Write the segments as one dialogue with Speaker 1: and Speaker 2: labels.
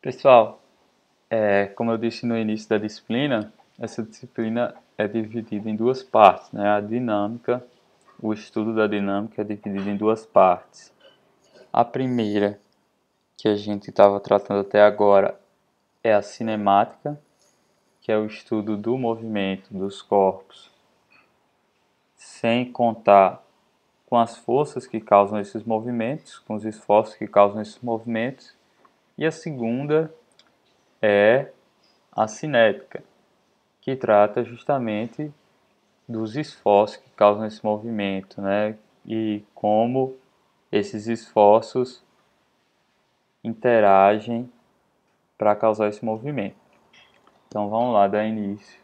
Speaker 1: Pessoal, como eu disse no início da disciplina, essa disciplina é dividida em duas partes, né? A dinâmica, o estudo da dinâmica é dividido em duas partes. A primeira, que a gente estava tratando até agora, é a cinemática, que é o estudo do movimento dos corpos, sem contar com as forças que causam esses movimentos, com os esforços que causam esses movimentos. E a segunda é a cinética, que trata justamente dos esforços que causam esse movimento, né? E como esses esforços interagem para causar esse movimento. Então vamos lá dar início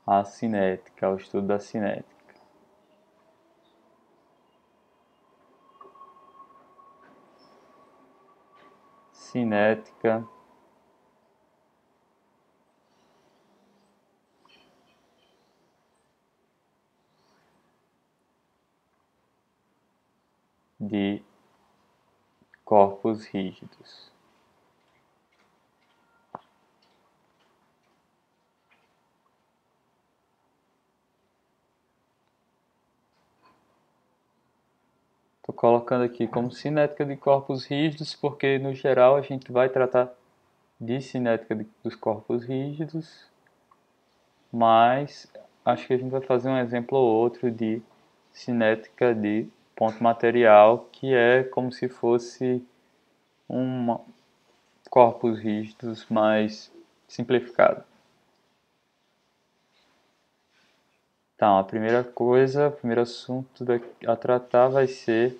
Speaker 1: à cinética, ao estudo da cinética. Cinética de corpos rígidos. Estou colocando aqui como cinética de corpos rígidos, porque no geral a gente vai tratar de cinética dos corpos rígidos, mas acho que a gente vai fazer um exemplo ou outro de cinética de ponto material, que é como se fosse um corpos rígidos mais simplificado. Então, a primeira coisa, o primeiro assunto a tratar vai ser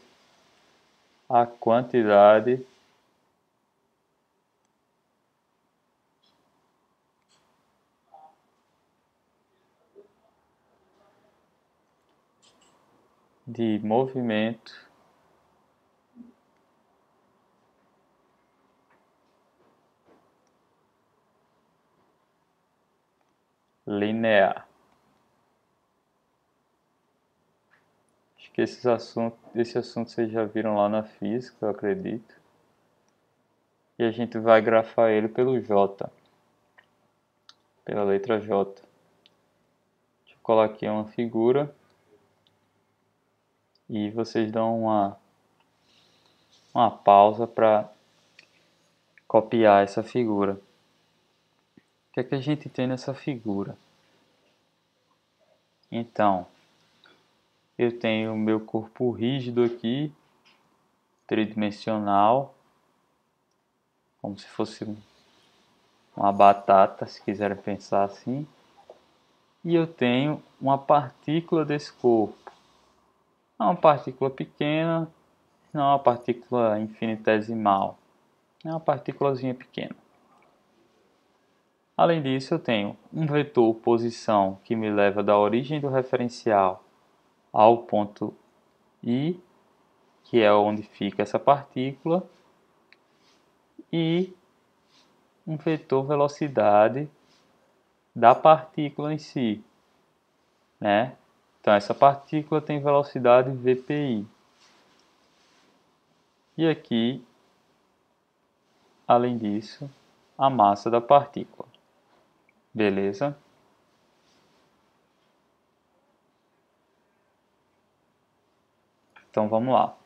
Speaker 1: a quantidade de movimento linear. Acho que esse assunto vocês já viram lá na física, eu acredito. E a gente vai grafar ele pelo J, pela letra J. Deixa eu colocar aqui uma figura e vocês dão uma pausa para copiar essa figura. O que é que a gente tem nessa figura? Então, eu tenho o meu corpo rígido aqui, tridimensional, como se fosse uma batata, se quiserem pensar assim. E eu tenho uma partícula desse corpo. Não é uma partícula pequena, não é uma partícula infinitesimal. É uma partículazinha pequena. Além disso, eu tenho um vetor posição que me leva da origem do referencial ao ponto I, que é onde fica essa partícula, e um vetor velocidade da partícula em si, né? Então essa partícula tem velocidade vpi. E aqui, além disso, a massa da partícula. Beleza? Então vamos lá.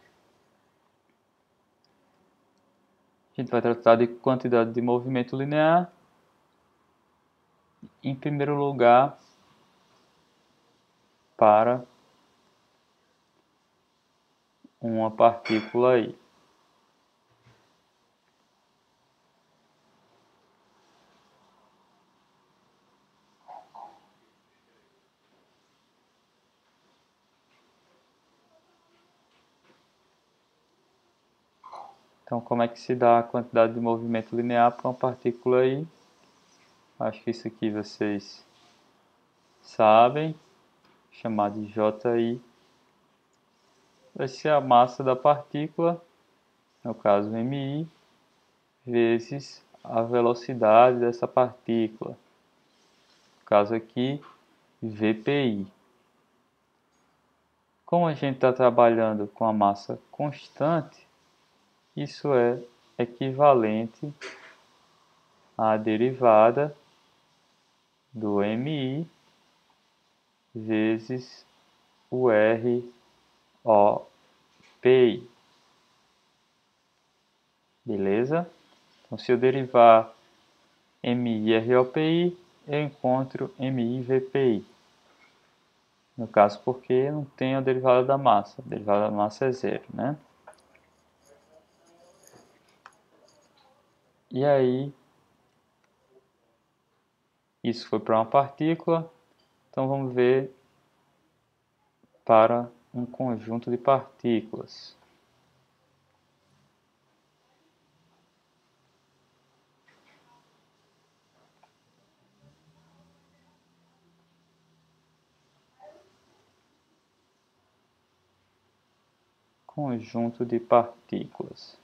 Speaker 1: A gente vai tratar de quantidade de movimento linear. Em primeiro lugar, para uma partícula aí. Então, como é que se dá a quantidade de movimento linear para uma partícula aí? Acho que isso aqui vocês sabem, chamar de JI. Vai ser a massa da partícula, no caso mI, vezes a velocidade dessa partícula, no caso aqui vpi. Como a gente está trabalhando com a massa constante, isso é equivalente a derivada do MI vezes o ROPI. Beleza? Então, se eu derivar MI e ROPI, eu encontro MI e VPI. No caso, porque não tem a derivada da massa. A derivada da massa é zero, né? E aí, isso foi para uma partícula. Então, vamos ver para um conjunto de partículas. Conjunto de partículas.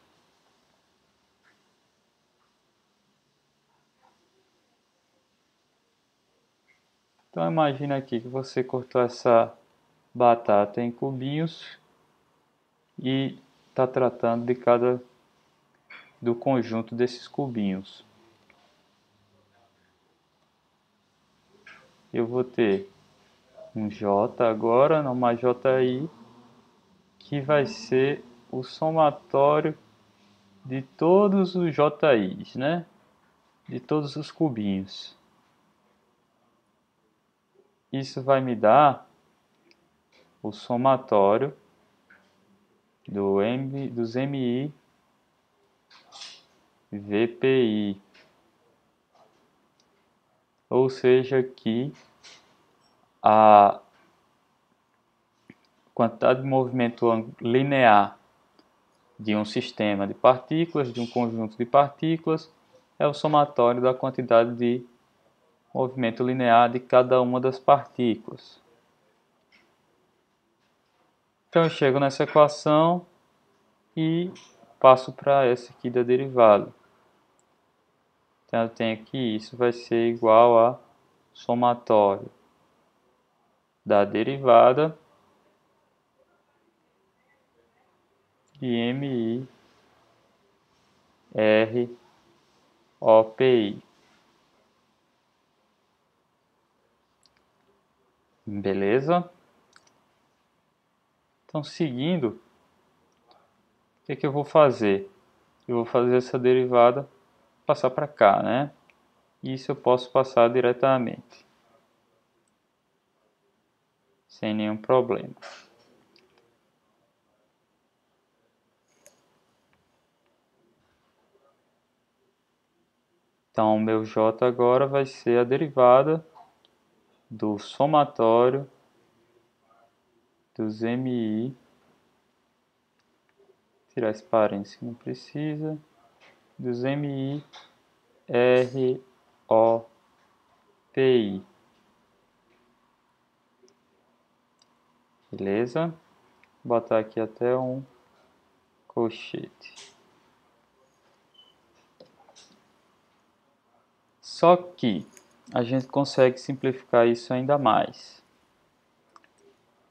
Speaker 1: Então imagina aqui que você cortou essa batata em cubinhos e está tratando de do conjunto desses cubinhos. Eu vou ter um J agora, uma JI, que vai ser o somatório de todos os JIs, né? De todos os cubinhos. Isso vai me dar o somatório dos MI VPI. Ou seja, que a quantidade de movimento linear de um sistema de partículas, de um conjunto de partículas, é o somatório da quantidade de movimento linear de cada uma das partículas. Então eu chego nessa equação e passo para essa aqui da derivada. Então eu tenho aqui, isso vai ser igual a somatório da derivada de MI ROPI. Beleza? Então, seguindo, o que eu vou fazer? Eu vou fazer essa derivada passar para cá, né? Isso eu posso passar diretamente, sem nenhum problema. Então, o meu J agora vai ser a derivada do somatório dos MI, tirar esse parênteses que não precisa, dos MI ROPI. Beleza? Vou botar aqui até um colchete. Só que a gente consegue simplificar isso ainda mais.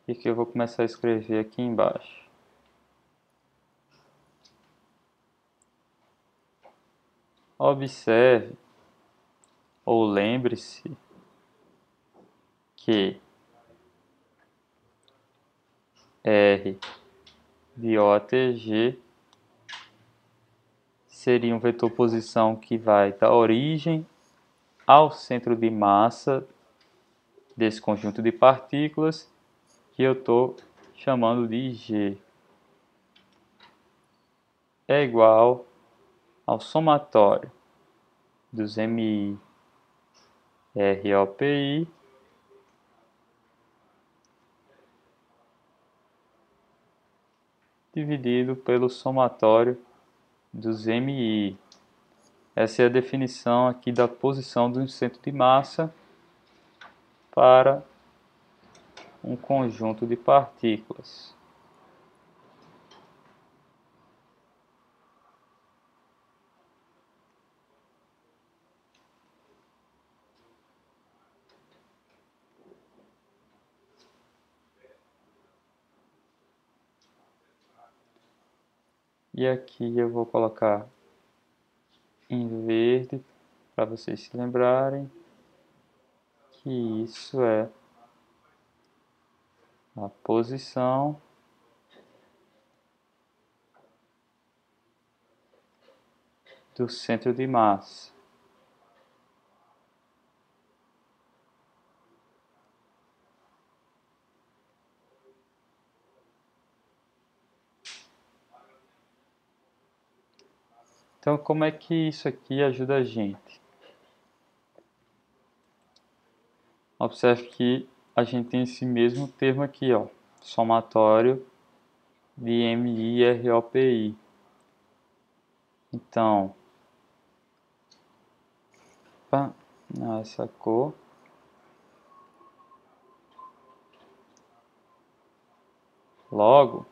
Speaker 1: E que eu vou começar a escrever aqui embaixo. Observe ou lembre-se que R de O até G seria um vetor posição que vai da origem ao centro de massa desse conjunto de partículas que eu estou chamando de G. É igual ao somatório dos MI ROPI dividido pelo somatório dos MI. Essa é a definição aqui da posição do centro de massa para um conjunto de partículas. E aqui eu vou colocar em verde para vocês se lembrarem que isso é a posição do centro de massa. Então, como é que isso aqui ajuda a gente? Observe que a gente tem esse mesmo termo aqui, ó, somatório de MI e ROPI. Então, essa cor, logo,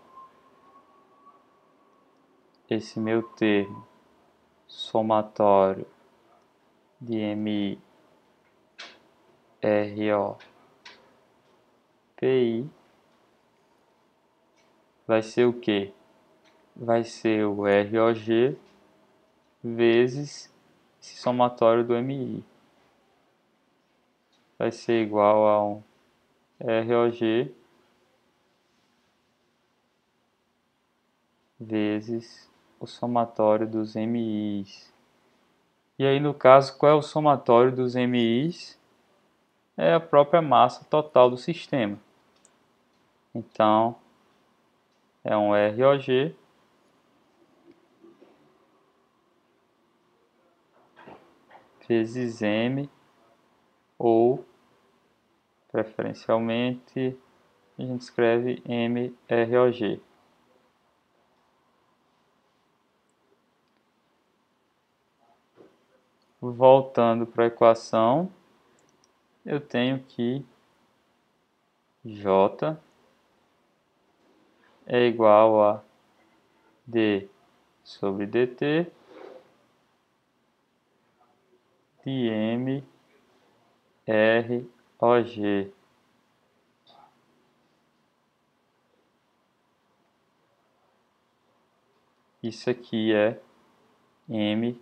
Speaker 1: esse meu termo somatório de MI, ROPI vai ser o quê? Vai ser o ROG vezes esse somatório do MI. Vai ser igual a um ROG vezes o somatório dos MIs. E aí, no caso, qual é o somatório dos MIs? É a própria massa total do sistema. Então, é um ROG vezes M, ou, preferencialmente, a gente escreve MROG. Voltando para a equação, eu tenho que J é igual a D sobre dt de M R O G. Isso aqui é MVG.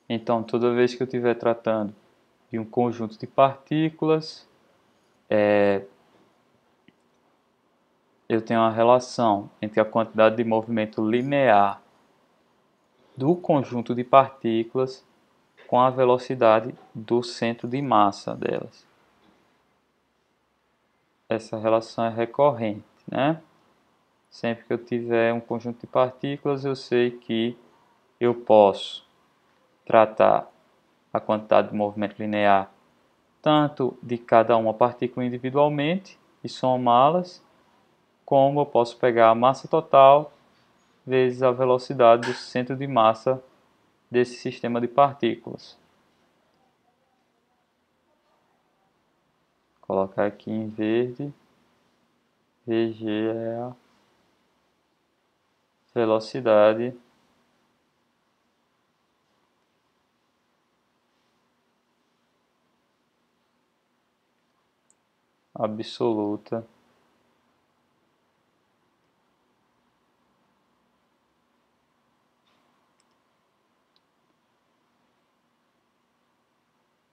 Speaker 1: Então, toda vez que eu estiver tratando de um conjunto de partículas, eu tenho uma relação entre a quantidade de movimento linear do conjunto de partículas com a velocidade do centro de massa delas. Essa relação é recorrente, né? Sempre que eu tiver um conjunto de partículas, eu sei que eu posso tratar a quantidade de movimento linear tanto de cada uma partícula individualmente e somá-las, como eu posso pegar a massa total vezes a velocidade do centro de massa desse sistema de partículas. Vou colocar aqui em verde, VG é a velocidade absoluta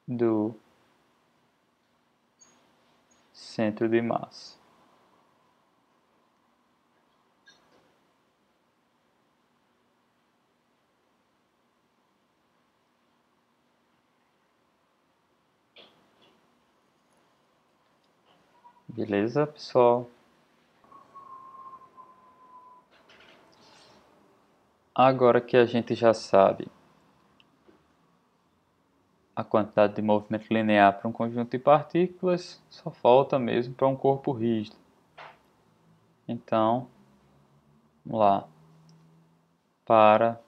Speaker 1: do centro de massa. Beleza, pessoal? Agora que a gente já sabe a quantidade de movimento linear para um conjunto de partículas, só falta mesmo para um corpo rígido. Então, vamos lá. Para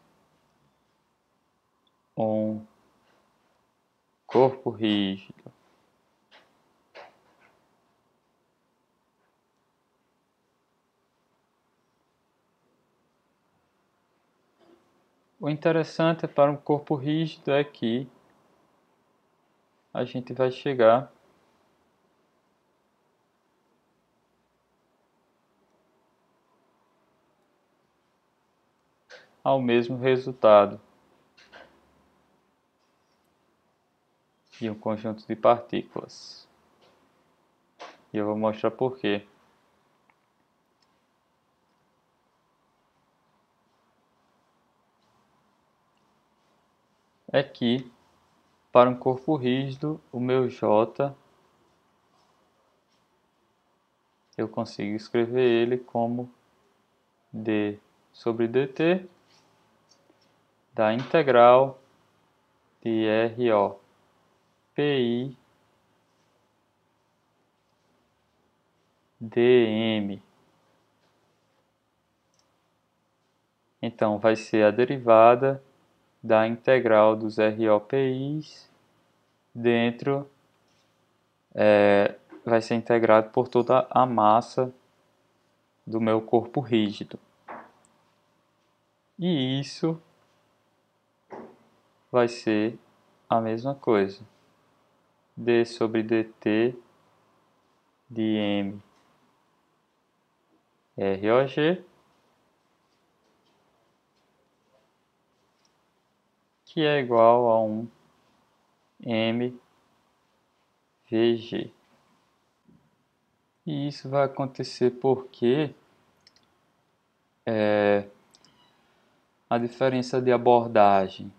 Speaker 1: um corpo rígido, o interessante para um corpo rígido é que a gente vai chegar ao mesmo resultado de um conjunto de partículas. E eu vou mostrar por quê. É que, para um corpo rígido, o meu J, eu consigo escrever ele como d sobre dt da integral de RO PI dm. Então, vai ser a derivada da integral dos ROPIs dentro, vai ser integrado por toda a massa do meu corpo rígido. E isso vai ser a mesma coisa. D sobre dt de m ROG, que é igual a 1 mVg. E isso vai acontecer porque a diferença de abordagem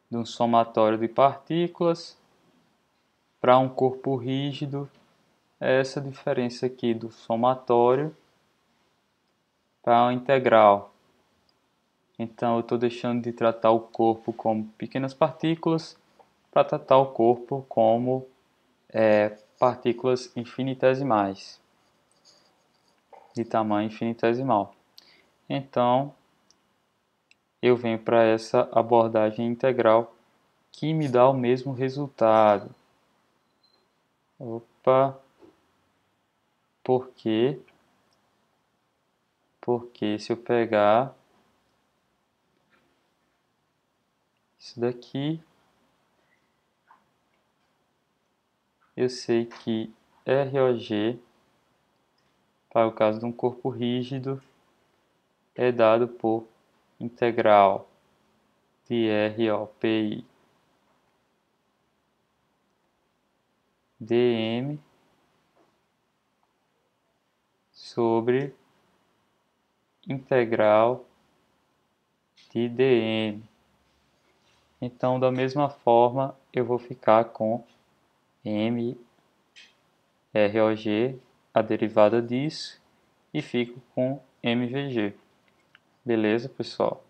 Speaker 1: de um somatório de partículas para um corpo rígido é essa diferença aqui do somatório para a integral. Então eu estou deixando de tratar o corpo como pequenas partículas para tratar o corpo como partículas infinitesimais, de tamanho infinitesimal. Então eu venho para essa abordagem integral que me dá o mesmo resultado. Opa! Por quê? Porque se eu pegar isso daqui, eu sei que ROG, para o caso de um corpo rígido, é dado por integral de ROPI dm sobre integral de dm. Então, da mesma forma, eu vou ficar com m ROG, a derivada disso, e fico com mVg. Beleza, pessoal?